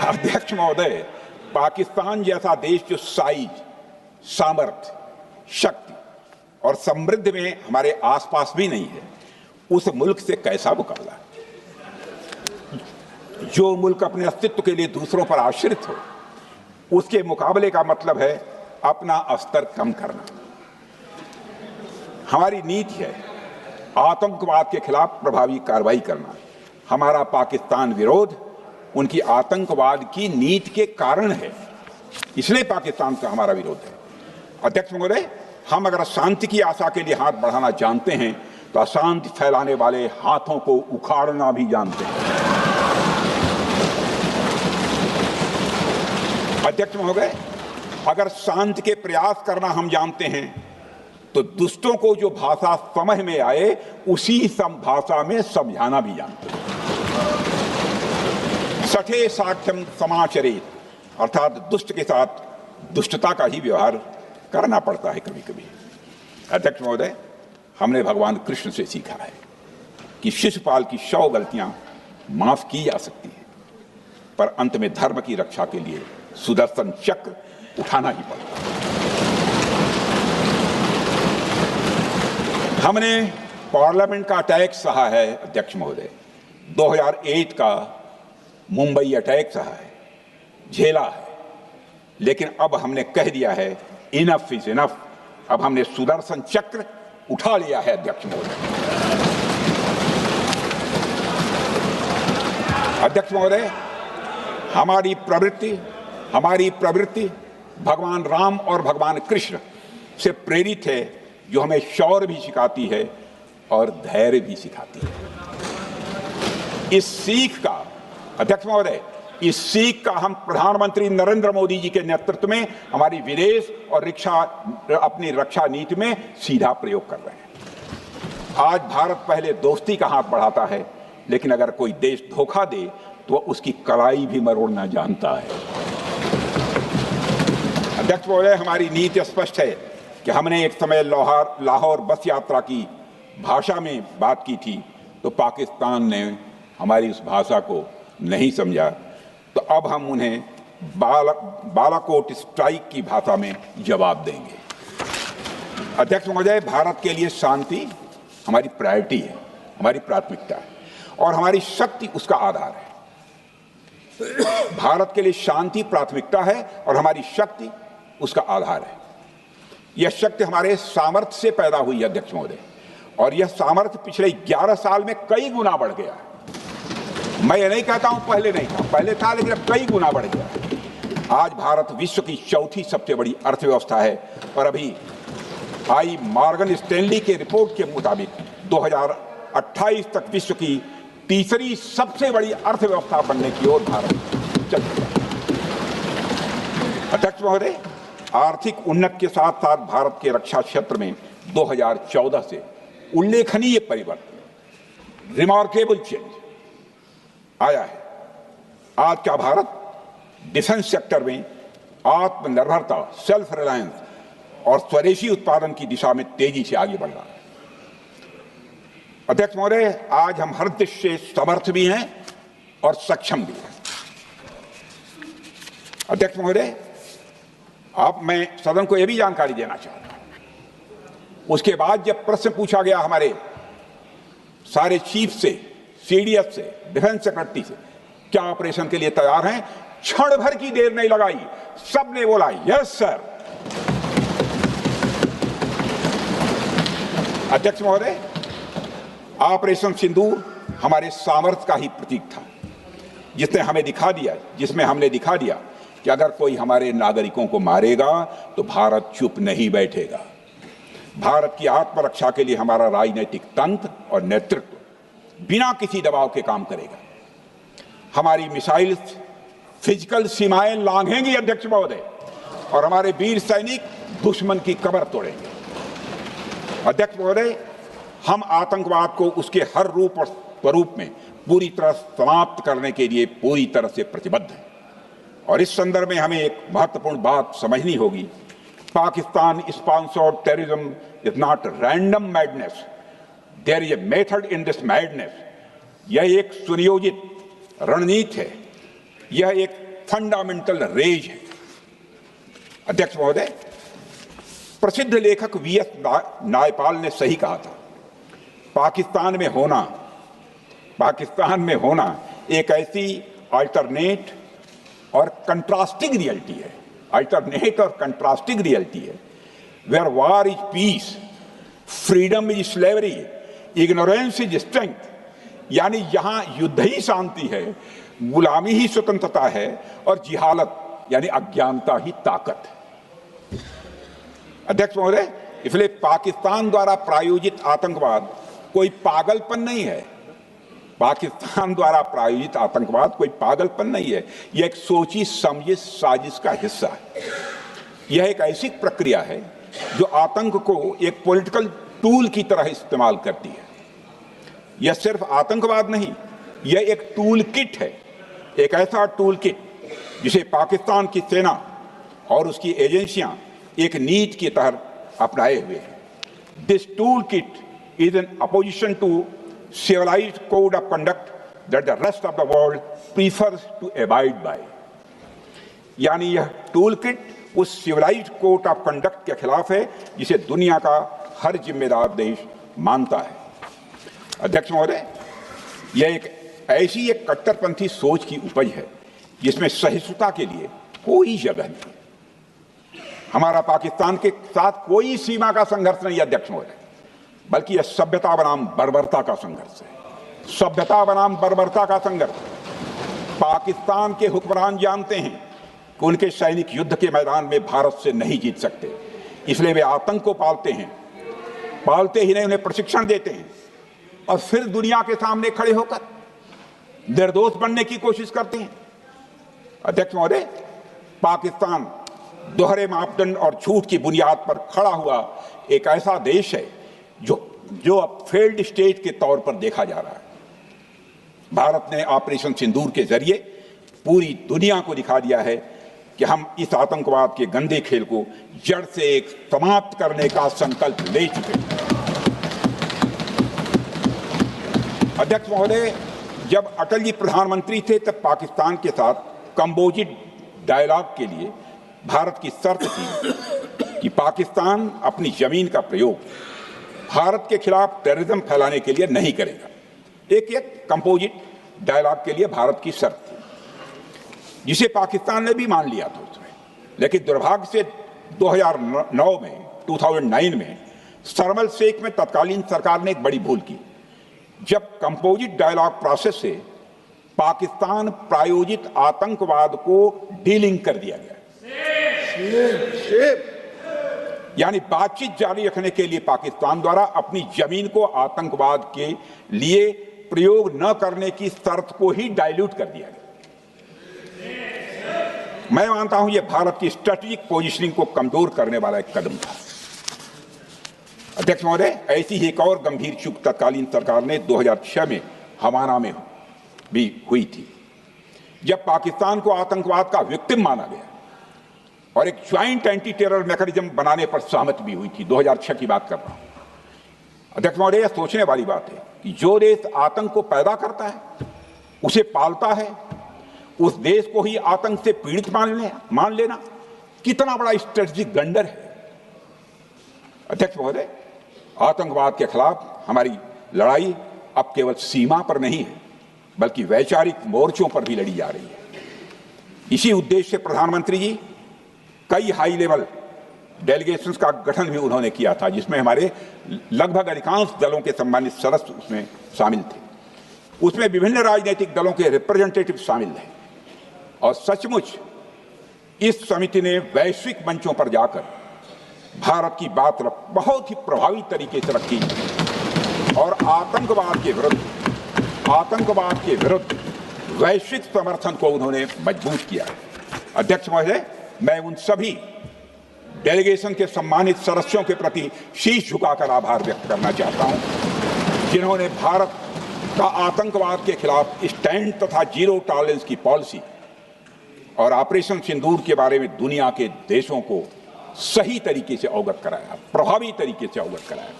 अध्यक्ष महोदय, पाकिस्तान जैसा देश जो साइज, सामर्थ्य, शक्ति और समृद्धि में हमारे आसपास भी नहीं है, उस मुल्क से कैसा मुकाबला? जो मुल्क अपने अस्तित्व के लिए दूसरों पर आश्रित हो, उसके मुकाबले का मतलब है अपना स्तर कम करना। हमारी नीति है आतंकवाद के खिलाफ प्रभावी कार्रवाई करना। हमारा पाकिस्तान विरोध उनकी आतंकवाद की नीति के कारण है, इसलिए पाकिस्तान का हमारा विरोध है। अध्यक्ष महोदय, हम अगर शांति की आशा के लिए हाथ बढ़ाना जानते हैं तो अशांति फैलाने वाले हाथों को उखाड़ना भी जानते हैं। अध्यक्ष महोदय, अगर शांति के प्रयास करना हम जानते हैं तो दुष्टों को जो भाषा समझ में आए उसी भाषा में समझाना भी जानते हैं। सठे साक्ष्यम समाचरित, अर्थात दुष्ट के साथ दुष्टता का ही व्यवहार करना पड़ता है कभी कभी। अध्यक्ष महोदय, हमने भगवान कृष्ण से सीखा है कि शिशुपाल की 100 गलतियां माफ की जा सकती हैं, पर अंत में धर्म की रक्षा के लिए सुदर्शन चक्र उठाना ही पड़ता है। हमने पार्लियामेंट का अटैक सहा है अध्यक्ष महोदय, 2008 का मुंबई अटैक सहा है, झेला है, लेकिन अब हमने कह दिया है इनफ इज इनफ। अब हमने सुदर्शन चक्र उठा लिया है अध्यक्ष महोदय। अध्यक्ष महोदय, हमारी प्रवृत्ति भगवान राम और भगवान कृष्ण से प्रेरित है, जो हमें शौर्य भी सिखाती है और धैर्य भी सिखाती है। इस सीख का अध्यक्ष महोदय, इस सीख का हम प्रधानमंत्री नरेंद्र मोदी जी के नेतृत्व में हमारी विदेश और अपनी रक्षा नीति में सीधा प्रयोग कर रहे हैं। आज भारत पहले दोस्ती का हाथ बढ़ाता है, लेकिन अगर कोई देश धोखा दे तो उसकी कलाई भी मरोड़ना जानता है। अध्यक्ष महोदय, हमारी नीति स्पष्ट है कि हमने एक समय लाहौर बस यात्रा की भाषा में बात की थी, तो पाकिस्तान ने हमारी उस भाषा को नहीं समझा, तो अब हम उन्हें बालाकोट स्ट्राइक की भाषा में जवाब देंगे। अध्यक्ष महोदय, भारत के लिए शांति हमारी प्रायोरिटी है, हमारी प्राथमिकता है और हमारी शक्ति उसका आधार है। भारत के लिए शांति प्राथमिकता है और हमारी शक्ति उसका आधार है। यह शक्ति हमारे सामर्थ्य से पैदा हुई है अध्यक्ष महोदय, और यह सामर्थ्य पिछले 11 साल में कई गुना बढ़ गया है। मैं ये नहीं कहता हूं पहले नहीं था, पहले था, लेकिन अब कई गुना बढ़ गया। आज भारत विश्व की चौथी सबसे बड़ी अर्थव्यवस्था है और अभी आई मॉर्गन स्टैनली के रिपोर्ट के मुताबिक 2028 तक विश्व की तीसरी सबसे बड़ी अर्थव्यवस्था बनने की ओर भारत चल रहा है। अध्यक्ष महोदय, आर्थिक उन्नति के साथ साथ भारत के रक्षा क्षेत्र में 2014 से उल्लेखनीय परिवर्तन, रिमार्केबल चेंज आया है। आज का भारत डिफेंस सेक्टर में आत्मनिर्भरता, सेल्फ रिलायंस और स्वदेशी उत्पादन की दिशा में तेजी से आगे बढ़ रहा है। अध्यक्ष महोदय, आज हम हर दृष्टि से समर्थ भी हैं और सक्षम भी हैं। अध्यक्ष महोदय, अब मैं सदन को यह भी जानकारी देना चाहता हूं, उसके बाद जब प्रश्न पूछा गया हमारे सारे चीफ से, सीडीएफ से, डिफेंस सेक्रेटरी से, क्या ऑपरेशन के लिए तैयार हैं, क्षण भर की देर नहीं लगाई, सबने बोला यस सर। अध्यक्ष महोदय, ऑपरेशन सिंदूर हमारे सामर्थ्य का ही प्रतीक था, जिसमें हमने दिखा दिया कि अगर कोई हमारे नागरिकों को मारेगा तो भारत चुप नहीं बैठेगा। भारत की आत्मरक्षा के लिए हमारा राजनीतिक तंत्र और नेतृत्व बिना किसी दबाव के काम करेगा। हमारी मिसाइल फिजिकल सीमाएं लांघेंगी अध्यक्ष महोदय, और हमारे वीर सैनिक दुश्मन की कमर तोड़ेंगे। अध्यक्ष महोदय, हम आतंकवाद को उसके हर रूप और स्वरूप में पूरी तरह समाप्त करने के लिए पूरी तरह से प्रतिबद्ध हैं, और इस संदर्भ में हमें एक महत्वपूर्ण बात समझनी होगी। Pakistan sponsored terrorism is not random madness, there is a method in this madness. यह एक सुनियोजित रणनीति है, यह एक फंडामेंटल रेज है। अध्यक्ष महोदय, प्रसिद्ध लेखक वीएस नायपाल ने सही कहा था, पाकिस्तान में होना एक ऐसी अल्टरनेट और कंट्रास्टिंग रियलिटी है, where war is peace, freedom is slavery, ignorance is strength. यानी यहां युद्ध ही शांति है, गुलामी ही स्वतंत्रता है और जिहालत यानी अज्ञानता ही ताकत है। अध्यक्ष महोदय, इसलिए पाकिस्तान द्वारा प्रायोजित आतंकवाद कोई पागलपन नहीं है। पाकिस्तान द्वारा प्रायोजित आतंकवाद कोई पागलपन नहीं है, यह एक सोची समझी साजिश का हिस्सा है। यह एक ऐसी प्रक्रिया है जो आतंक को एक पॉलिटिकल टूल की तरह इस्तेमाल करती है। यह सिर्फ आतंकवाद नहीं, यह एक टूल किट है, एक ऐसा टूल किट जिसे पाकिस्तान की सेना और उसकी एजेंसियां एक नीति की तरह अपनाए हुए हैं। This tool kit is in opposition to civilized code of conduct that the rest of the world prefers to abide by। यानी यह टूल किट उस सिविलाइज्ड कोड ऑफ कंडक्ट के खिलाफ है जिसे दुनिया का हर जिम्मेदार देश मानता है। अध्यक्ष महोदय, यह एक कट्टरपंथी सोच की उपज है जिसमें सहिष्णुता के लिए कोई जगह नहीं। हमारा पाकिस्तान के साथ कोई सीमा का संघर्ष नहीं है अध्यक्ष महोदय, बल्कि यह सभ्यता बनाम बर्बरता का संघर्ष है। सभ्यता बनाम बर्बरता का संघर्ष। पाकिस्तान के हुक्मरान जानते हैं कि उनके सैनिक युद्ध के मैदान में भारत से नहीं जीत सकते, इसलिए वे आतंक को पालते हैं, पालते ही नहीं उन्हें प्रशिक्षण देते हैं और फिर दुनिया के सामने खड़े होकर निर्दोष बनने की कोशिश करते हैं। अध्यक्ष महोदय, पाकिस्तान दोहरे मापदंड और झूठ की बुनियाद पर खड़ा हुआ एक ऐसा देश है जो अब फेल्ड स्टेट के तौर पर देखा जा रहा है। भारत ने ऑपरेशन सिंदूर के जरिए पूरी दुनिया को दिखा दिया है कि हम इस आतंकवाद के गंदे खेल को जड़ से एक समाप्त करने का संकल्प ले चुके हैं। अध्यक्ष महोदय, जब अटल जी प्रधानमंत्री थे तब पाकिस्तान के साथ कंबोजिट डायलॉग के लिए भारत की शर्त थी कि पाकिस्तान अपनी जमीन का प्रयोग भारत के खिलाफ टेररिज्म फैलाने के लिए नहीं करेगा। एक कंपोजिट डायलॉग के लिए भारत की शर्त थी, जिसे पाकिस्तान ने भी मान लिया था उसमें। लेकिन दुर्भाग्य से 2009 में शर्म शेख में तत्कालीन सरकार ने एक बड़ी भूल की, जब कंपोजिट डायलॉग प्रोसेस से पाकिस्तान प्रायोजित आतंकवाद को डीलिंक कर दिया गया। यानी बातचीत जारी रखने के लिए पाकिस्तान द्वारा अपनी जमीन को आतंकवाद के लिए प्रयोग न करने की शर्त को ही डाइल्यूट कर दिया गया। मैं मानता हूं यह भारत की स्ट्रेटेजिक पोजीशनिंग को कमजोर करने वाला एक कदम था। अध्यक्ष महोदय, ऐसी ही एक और गंभीर चूक तत्कालीन सरकार ने 2006 में हमारा में भी हुई थी, जब पाकिस्तान को आतंकवाद का विक्टिम माना गया और एक ज्वाइंट एंटी टेरर मैकेनिज्म बनाने पर सहमति भी हुई थी। 2006 की बात कर रहा हूं। अध्यक्ष महोदय, यह सोचने वाली बात है कि जो देश आतंक को पैदा करता है, उसे पालता है, उस देश को ही आतंक से पीड़ित मान लेना कितना बड़ा स्ट्रेटेजिक ब्लंडर है। अध्यक्ष महोदय, आतंकवाद के खिलाफ हमारी लड़ाई अब केवल सीमा पर नहीं है, बल्कि वैचारिक मोर्चों पर भी लड़ी जा रही है। इसी उद्देश्य से प्रधानमंत्री जी कई हाई लेवल डेलीगेशंस का गठन भी उन्होंने किया था, जिसमें हमारे लगभग अधिकांश दलों के सम्मानित सदस्य उसमें शामिल थे। उसमें विभिन्न राजनीतिक दलों के रिप्रेजेंटेटिव शामिल थे और सचमुच इस समिति ने वैश्विक मंचों पर जाकर भारत की बात बहुत ही प्रभावी तरीके से रखी और आतंकवाद के विरुद्ध वैश्विक समर्थन को उन्होंने मजबूत किया। अध्यक्ष महोदय, मैं उन सभी डेलीगेशन के सम्मानित सदस्यों के प्रति शीश झुकाकर आभार व्यक्त करना चाहता हूं, जिन्होंने भारत का आतंकवाद के खिलाफ स्टैंड तथा जीरो टॉलरेंस की पॉलिसी और ऑपरेशन सिंदूर के बारे में दुनिया के देशों को सही तरीके से अवगत कराया, प्रभावी तरीके से अवगत कराया।